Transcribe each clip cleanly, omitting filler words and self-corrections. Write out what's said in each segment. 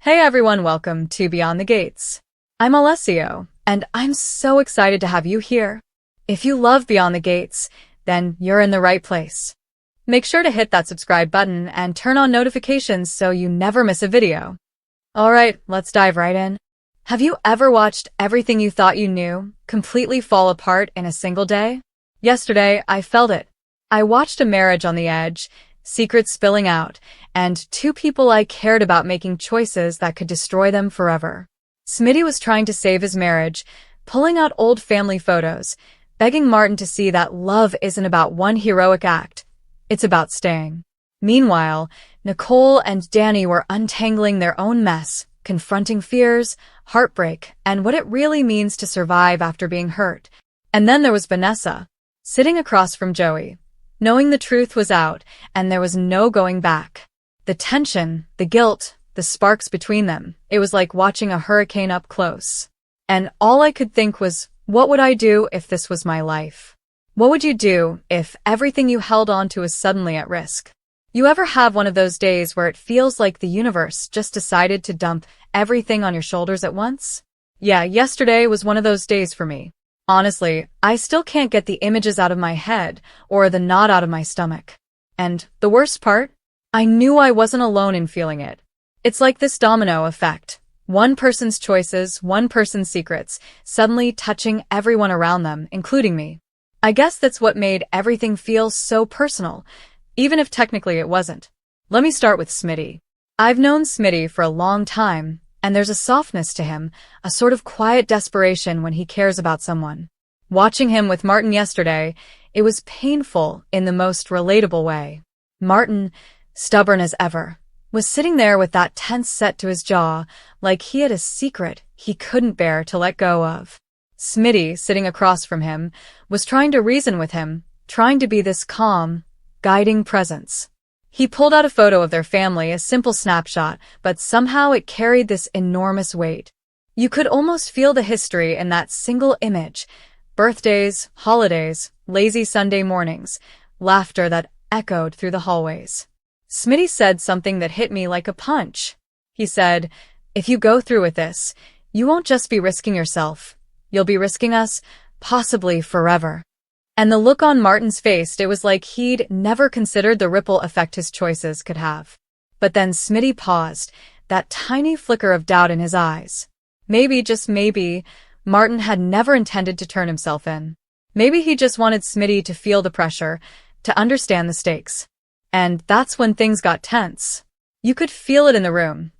Hey everyone, welcome to Beyond the Gates. I'm Alessio, and I'm so excited to have you here. If you love Beyond the Gates, then you're in the right place. Make sure to hit that subscribe button and turn on notifications so you never miss a video. Alright, let's dive right in. Have you ever watched everything you thought you knew completely fall apart in a single day? Yesterday, I felt it. I watched a marriage on the edge, secrets spilling out, and two people I cared about making choices that could destroy them forever. Smitty was trying to save his marriage, pulling out old family photos, begging Martin to see that love isn't about one heroic act, it's about staying. Meanwhile, Nicole and Danny were untangling their own mess, confronting fears, heartbreak, and what it really means to survive after being hurt. And then there was Vanessa, sitting across from Joey, knowing the truth was out and there was no going back. The tension, the guilt, the sparks between them, it was like watching a hurricane up close. And all I could think was, what would I do if this was my life? What would you do if everything you held on to is suddenly at risk? You ever have one of those days where it feels like the universe just decided to dump everything on your shoulders at once? Yeah, yesterday was one of those days for me. Honestly, I still can't get the images out of my head or the knot out of my stomach. And the worst part? I knew I wasn't alone in feeling it. It's like this domino effect. One person's choices, one person's secrets, suddenly touching everyone around them, including me. I guess that's what made everything feel so personal, even if technically it wasn't. Let me start with Smitty. I've known Smitty for a long time, and there's a softness to him, a sort of quiet desperation when he cares about someone. Watching him with Martin yesterday, it was painful in the most relatable way. Martin, stubborn as ever, was sitting there with that tense set to his jaw, like he had a secret he couldn't bear to let go of. Smitty, sitting across from him, was trying to reason with him, trying to be this calm, guiding presence. He pulled out a photo of their family, a simple snapshot, but somehow it carried this enormous weight. You could almost feel the history in that single image. Birthdays, holidays, lazy Sunday mornings, laughter that echoed through the hallways. Smitty said something that hit me like a punch. He said, "If you go through with this, you won't just be risking yourself. You'll be risking us, possibly forever." And the look on Martin's face, it was like he'd never considered the ripple effect his choices could have. But then Smitty paused, that tiny flicker of doubt in his eyes. Maybe, just maybe, Martin had never intended to turn himself in. Maybe he just wanted Smitty to feel the pressure, to understand the stakes. And that's when things got tense. You could feel it in the room.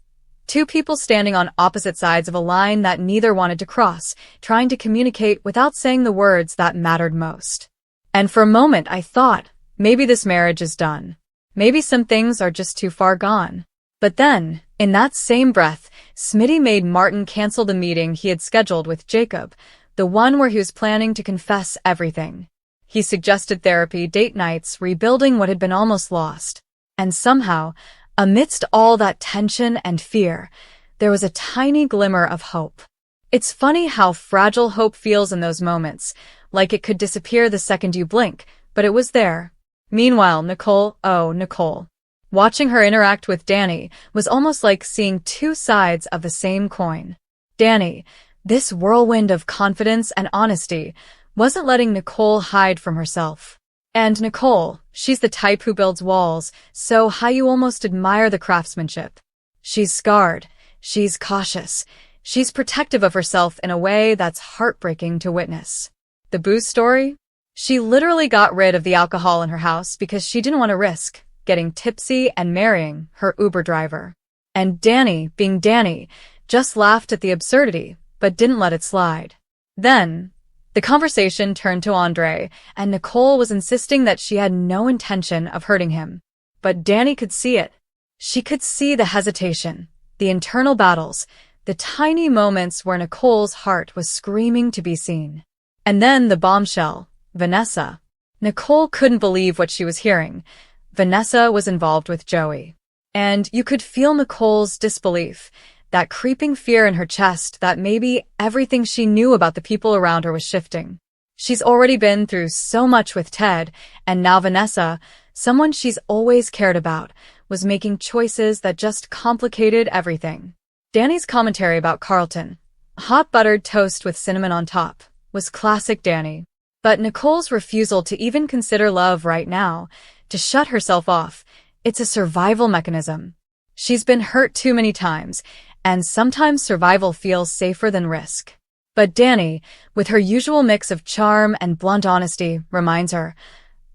Two people standing on opposite sides of a line that neither wanted to cross, trying to communicate without saying the words that mattered most. And for a moment I thought, maybe this marriage is done. Maybe some things are just too far gone. But then, in that same breath, Smitty made Martin cancel the meeting he had scheduled with Jacob, the one where he was planning to confess everything. He suggested therapy, date nights, rebuilding what had been almost lost. And somehow, amidst all that tension and fear, there was a tiny glimmer of hope. It's funny how fragile hope feels in those moments, like it could disappear the second you blink, but it was there. Meanwhile, Nicole. Watching her interact with Danny was almost like seeing two sides of the same coin. Danny, this whirlwind of confidence and honesty, wasn't letting Nicole hide from herself. And Nicole, she's the type who builds walls so high you almost admire the craftsmanship. She's scarred, she's cautious, she's protective of herself in a way that's heartbreaking to witness. The booze story? She literally got rid of the alcohol in her house because she didn't want to risk getting tipsy and marrying her Uber driver. And Danny, being Danny, just laughed at the absurdity, but didn't let it slide. Then, the conversation turned to Andre, and Nicole was insisting that she had no intention of hurting him. But Danny could see it. She could see the hesitation, the internal battles, the tiny moments where Nicole's heart was screaming to be seen. And then the bombshell, Vanessa. Nicole couldn't believe what she was hearing. Vanessa was involved with Joey. And you could feel Nicole's disbelief, that creeping fear in her chest that maybe everything she knew about the people around her was shifting. She's already been through so much with Ted, and now Vanessa, someone she's always cared about, was making choices that just complicated everything. Danny's commentary about Carlton, hot buttered toast with cinnamon on top, was classic Danny. But Nicole's refusal to even consider love right now, to shut herself off, it's a survival mechanism. She's been hurt too many times, and sometimes survival feels safer than risk. But Danny, with her usual mix of charm and blunt honesty, reminds her,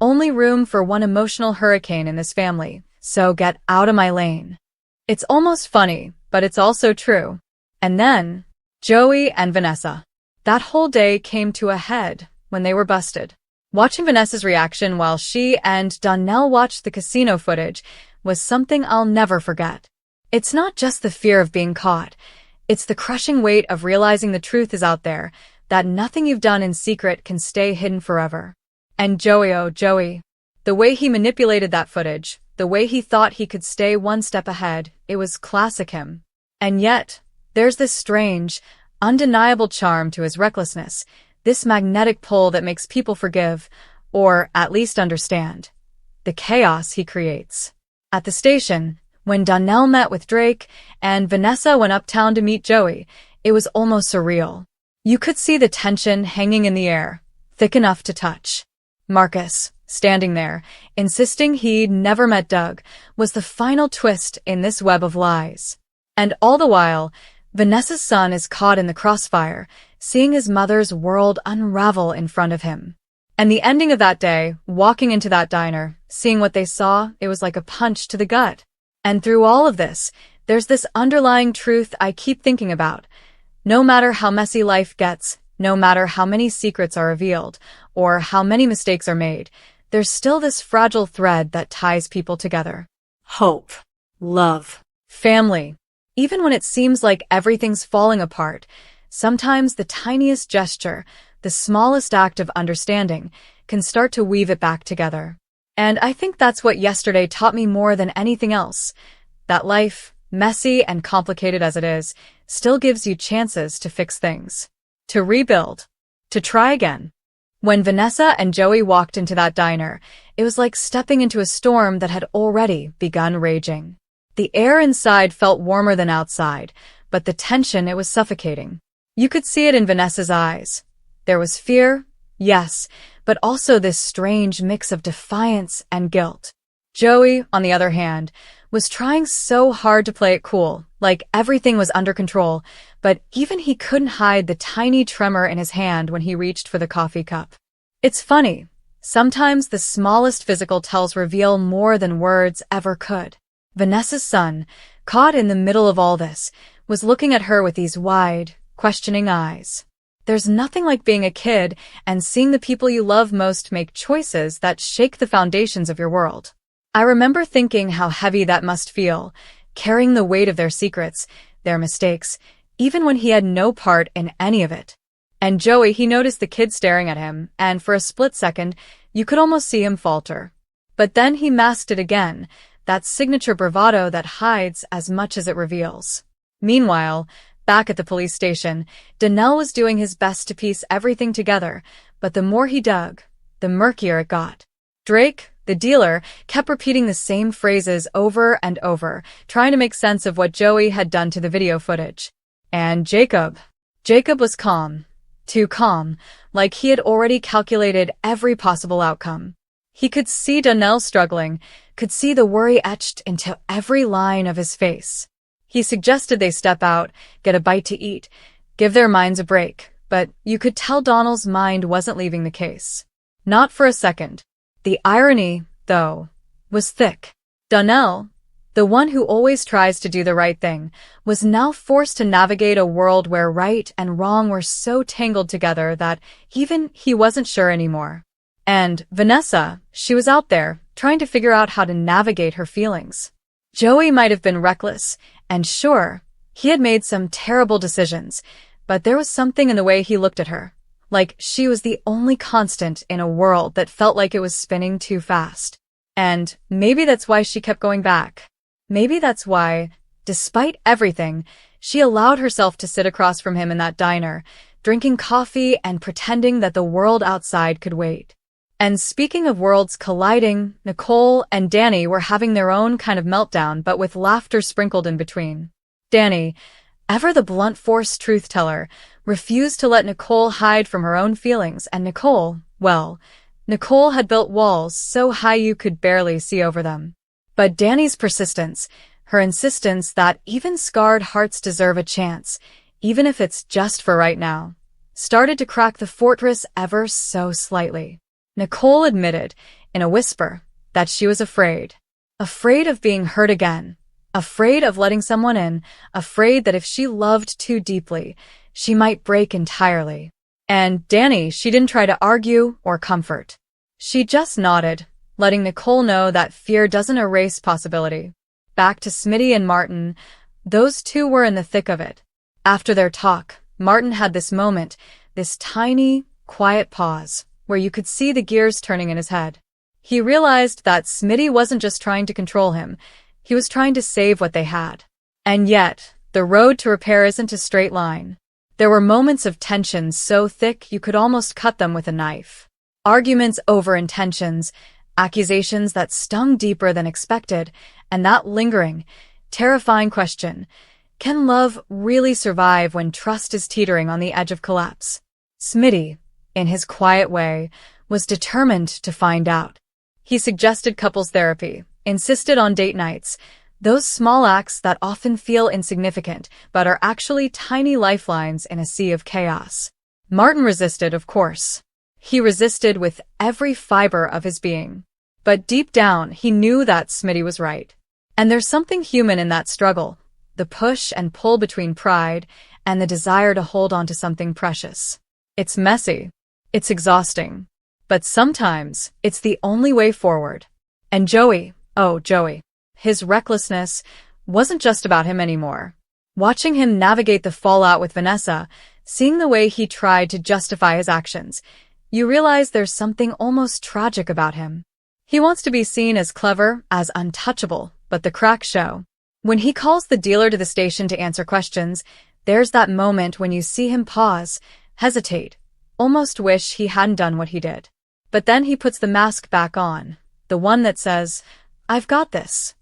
only room for one emotional hurricane in this family, so get out of my lane. It's almost funny, but it's also true. And then, Joey and Vanessa. That whole day came to a head when they were busted. Watching Vanessa's reaction while she and Donnell watched the casino footage was something I'll never forget. It's not just the fear of being caught. It's the crushing weight of realizing the truth is out there, that nothing you've done in secret can stay hidden forever. And Joey, oh Joey, the way he manipulated that footage, the way he thought he could stay one step ahead, it was classic him. And yet, there's this strange, undeniable charm to his recklessness, this magnetic pull that makes people forgive, or at least understand, the chaos he creates. At the station, when Donnell met with Drake and Vanessa went uptown to meet Joey, it was almost surreal. You could see the tension hanging in the air, thick enough to touch. Marcus, standing there, insisting he'd never met Doug, was the final twist in this web of lies. And all the while, Vanessa's son is caught in the crossfire, seeing his mother's world unravel in front of him. And the ending of that day, walking into that diner, seeing what they saw, it was like a punch to the gut. And through all of this, there's this underlying truth I keep thinking about. No matter how messy life gets, no matter how many secrets are revealed, or how many mistakes are made, there's still this fragile thread that ties people together. Hope, love, family. Even when it seems like everything's falling apart, sometimes the tiniest gesture, the smallest act of understanding, can start to weave it back together. And I think that's what yesterday taught me more than anything else, that life, messy and complicated as it is, still gives you chances to fix things, to rebuild, to try again. When Vanessa and Joey walked into that diner, it was like stepping into a storm that had already begun raging. The air inside felt warmer than outside, but the tension, it was suffocating. You could see it in Vanessa's eyes. There was fear, yes, but also this strange mix of defiance and guilt. Joey, on the other hand, was trying so hard to play it cool, like everything was under control, but even he couldn't hide the tiny tremor in his hand when he reached for the coffee cup. It's funny. Sometimes the smallest physical tells reveal more than words ever could. Vanessa's son, caught in the middle of all this, was looking at her with these wide, questioning eyes. There's nothing like being a kid and seeing the people you love most make choices that shake the foundations of your world. I remember thinking how heavy that must feel, carrying the weight of their secrets, their mistakes, even when he had no part in any of it. And Joey, he noticed the kid staring at him, and for a split second, you could almost see him falter. But then he masked it again, that signature bravado that hides as much as it reveals. Meanwhile, back at the police station, Donnell was doing his best to piece everything together, but the more he dug, the murkier it got. Drake, the dealer, kept repeating the same phrases over and over, trying to make sense of what Joey had done to the video footage. And Jacob was calm, too calm, like he had already calculated every possible outcome. He could see Donnell struggling, could see the worry etched into every line of his face. He suggested they step out, get a bite to eat, give their minds a break, but you could tell Donnell's mind wasn't leaving the case. Not for a second. The irony, though, was thick. Donnell, the one who always tries to do the right thing, was now forced to navigate a world where right and wrong were so tangled together that even he wasn't sure anymore. And Vanessa, she was out there, trying to figure out how to navigate her feelings. Joey might have been reckless, and sure, he had made some terrible decisions, but there was something in the way he looked at her, like she was the only constant in a world that felt like it was spinning too fast. And maybe that's why she kept going back. Maybe that's why, despite everything, she allowed herself to sit across from him in that diner, drinking coffee and pretending that the world outside could wait. And speaking of worlds colliding, Nicole and Danny were having their own kind of meltdown, but with laughter sprinkled in between. Danny, ever the blunt force truth-teller, refused to let Nicole hide from her own feelings, and Nicole had built walls so high you could barely see over them. But Danny's persistence, her insistence that even scarred hearts deserve a chance, even if it's just for right now, started to crack the fortress ever so slightly. Nicole admitted, in a whisper, that she was afraid. Afraid of being hurt again. Afraid of letting someone in. Afraid that if she loved too deeply, she might break entirely. And Danny, she didn't try to argue or comfort. She just nodded, letting Nicole know that fear doesn't erase possibility. Back to Smitty and Martin, those two were in the thick of it. After their talk, Martin had this moment, this tiny, quiet pause, where you could see the gears turning in his head. He realized that Smitty wasn't just trying to control him, he was trying to save what they had. And yet, the road to repair isn't a straight line. There were moments of tension so thick you could almost cut them with a knife. Arguments over intentions, accusations that stung deeper than expected, and that lingering, terrifying question, can love really survive when trust is teetering on the edge of collapse? Smitty, in his quiet way, was determined to find out. He suggested couples therapy, insisted on date nights, those small acts that often feel insignificant but are actually tiny lifelines in a sea of chaos. Martin resisted, of course. He resisted with every fiber of his being. But deep down, he knew that Smitty was right. And there's something human in that struggle, the push and pull between pride and the desire to hold on to something precious. It's messy. It's exhausting. But sometimes, it's the only way forward. And Joey, his recklessness wasn't just about him anymore. Watching him navigate the fallout with Vanessa, seeing the way he tried to justify his actions, you realize there's something almost tragic about him. He wants to be seen as clever, as untouchable, but the cracks show. When he calls the dealer to the station to answer questions, there's that moment when you see him pause, hesitate, almost wish he hadn't done what he did. But then he puts the mask back on, the one that says, "I've got this."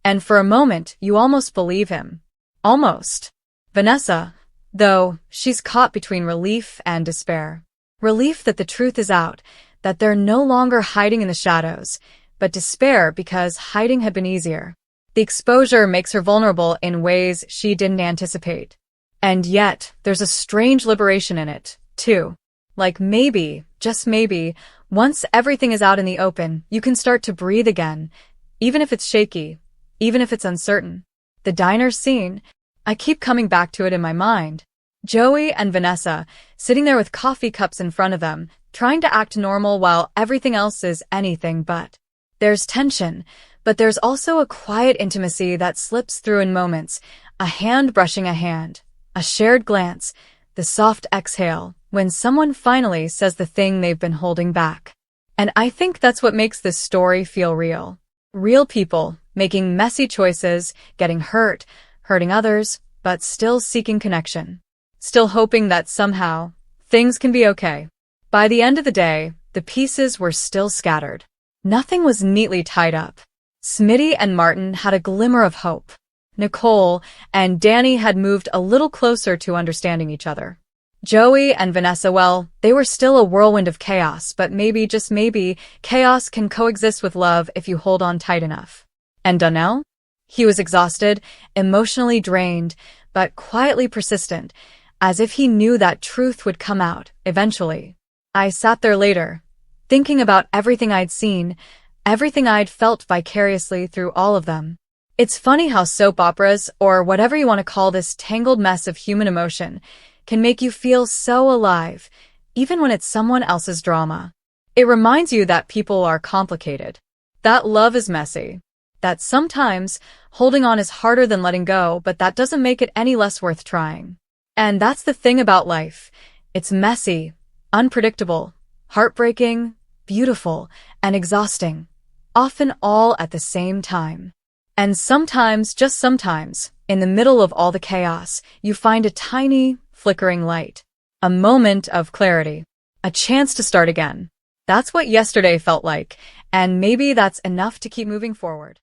And for a moment, you almost believe him. Almost. Vanessa, though, she's caught between relief and despair. Relief that the truth is out, that they're no longer hiding in the shadows, but despair because hiding had been easier. The exposure makes her vulnerable in ways she didn't anticipate. And yet, there's a strange liberation in it, too. Like maybe, just maybe, once everything is out in the open, you can start to breathe again, even if it's shaky, even if it's uncertain. The diner scene, I keep coming back to it in my mind. Joey and Vanessa, sitting there with coffee cups in front of them, trying to act normal while everything else is anything but. There's tension, but there's also a quiet intimacy that slips through in moments, a hand brushing a hand, a shared glance, the soft exhale, when someone finally says the thing they've been holding back. And I think that's what makes this story feel real. Real people, making messy choices, getting hurt, hurting others, but still seeking connection. Still hoping that somehow, things can be okay. By the end of the day, the pieces were still scattered. Nothing was neatly tied up. Smitty and Martin had a glimmer of hope. Nicole and Danny had moved a little closer to understanding each other. Joey and Vanessa, well, they were still a whirlwind of chaos, but maybe, just maybe, chaos can coexist with love if you hold on tight enough. And Donnell? He was exhausted, emotionally drained, but quietly persistent, as if he knew that truth would come out, eventually. I sat there later, thinking about everything I'd seen, everything I'd felt vicariously through all of them. It's funny how soap operas, or whatever you want to call this tangled mess of human emotion, can make you feel so alive, even when it's someone else's drama. It reminds you that people are complicated, that love is messy, that sometimes holding on is harder than letting go, but that doesn't make it any less worth trying. And that's the thing about life. It's messy, unpredictable, heartbreaking, beautiful, and exhausting, often all at the same time. And sometimes, just sometimes, in the middle of all the chaos, you find a tiny, flickering light. A moment of clarity. A chance to start again. That's what yesterday felt like, and maybe that's enough to keep moving forward.